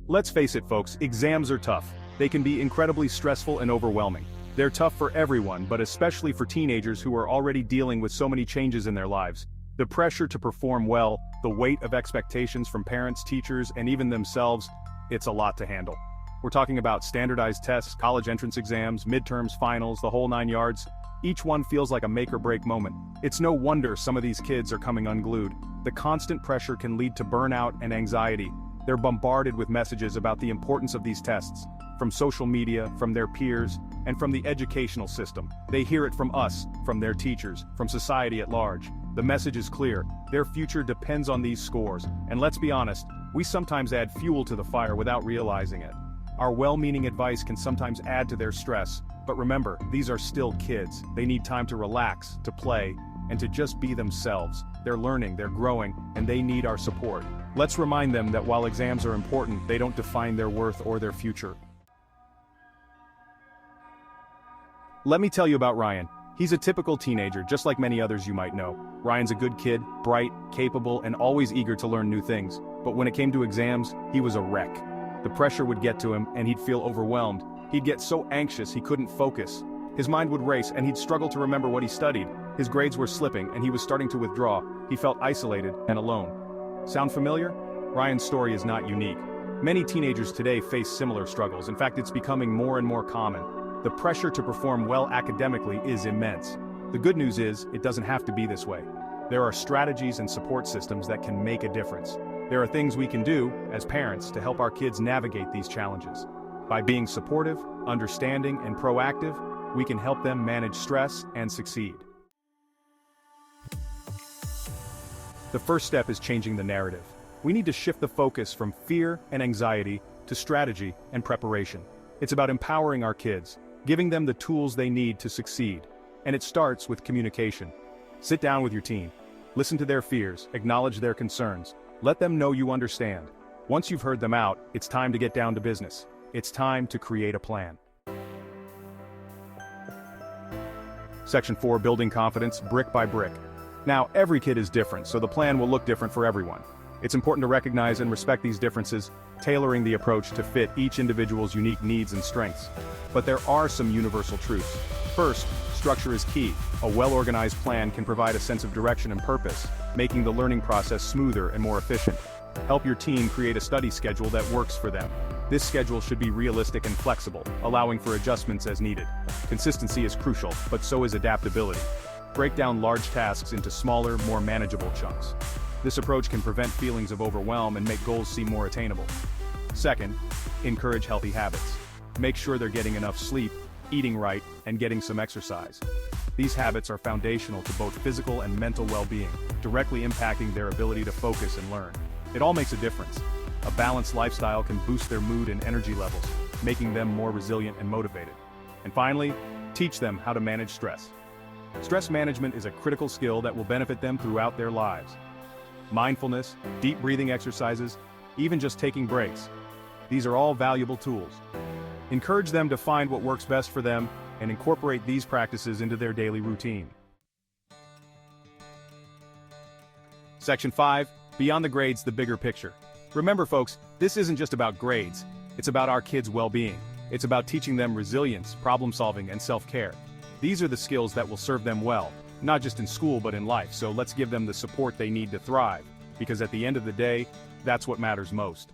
Let's face it, folks, exams are tough. They can be incredibly stressful and overwhelming. They're tough for everyone, but especially for teenagers who are already dealing with so many changes in their lives. The pressure to perform well, the weight of expectations from parents, teachers, and even themselves, it's a lot to handle. We're talking about standardized tests, college entrance exams, midterms, finals, the whole 9 yards. Each one feels like a make-or-break moment. It's no wonder some of these kids are coming unglued. The constant pressure can lead to burnout and anxiety. They're bombarded with messages about the importance of these tests, from social media, from their peers, and from the educational system. They hear it from us, from their teachers, from society at large. The message is clear: their future depends on these scores, and let's be honest, we sometimes add fuel to the fire without realizing it. Our well-meaning advice can sometimes add to their stress, but remember, these are still kids. They need time to relax, to play, and to just be themselves. They're learning, they're growing, and they need our support. Let's remind them that while exams are important, they don't define their worth or their future. Let me tell you about Ryan. He's a typical teenager, just like many others you might know. Ryan's a good kid, bright, capable, and always eager to learn new things. But when it came to exams, he was a wreck. The pressure would get to him, and he'd feel overwhelmed. He'd get so anxious he couldn't focus. His mind would race, and he'd struggle to remember what he studied. His grades were slipping, and he was starting to withdraw. He felt isolated and alone. Sound familiar? Ryan's story is not unique. Many teenagers today face similar struggles. In fact, it's becoming more and more common. The pressure to perform well academically is immense. The good news is, it doesn't have to be this way. There are strategies and support systems that can make a difference. There are things we can do, as parents, to help our kids navigate these challenges. By being supportive, understanding, and proactive, we can help them manage stress and succeed. The first step is changing the narrative. We need to shift the focus from fear and anxiety to strategy and preparation. It's about empowering our kids, giving them the tools they need to succeed. And it starts with communication. Sit down with your teen. Listen to their fears, acknowledge their concerns. Let them know you understand. Once you've heard them out, it's time to get down to business. It's time to create a plan. Section 4, Building Confidence, Brick by Brick. Now, every kid is different, so the plan will look different for everyone. It's important to recognize and respect these differences, tailoring the approach to fit each individual's unique needs and strengths. But there are some universal truths. First, structure is key. A well-organized plan can provide a sense of direction and purpose, making the learning process smoother and more efficient. Help your team create a study schedule that works for them. This schedule should be realistic and flexible, allowing for adjustments as needed. Consistency is crucial, but so is adaptability. Break down large tasks into smaller, more manageable chunks. This approach can prevent feelings of overwhelm and make goals seem more attainable. Second, encourage healthy habits. Make sure they're getting enough sleep, eating right, and getting some exercise. These habits are foundational to both physical and mental well-being, directly impacting their ability to focus and learn. It all makes a difference. A balanced lifestyle can boost their mood and energy levels, making them more resilient and motivated. And finally, teach them how to manage stress. Stress management is a critical skill that will benefit them throughout their lives. Mindfulness, deep breathing exercises, even just taking breaks. These are all valuable tools. Encourage them to find what works best for them and incorporate these practices into their daily routine. Section 5, Beyond the Grades, the Bigger Picture. Remember, folks, this isn't just about grades. It's about our kids' well-being. It's about teaching them resilience, problem-solving, and self-care. These are the skills that will serve them well, not just in school but in life, so let's give them the support they need to thrive, because at the end of the day, that's what matters most.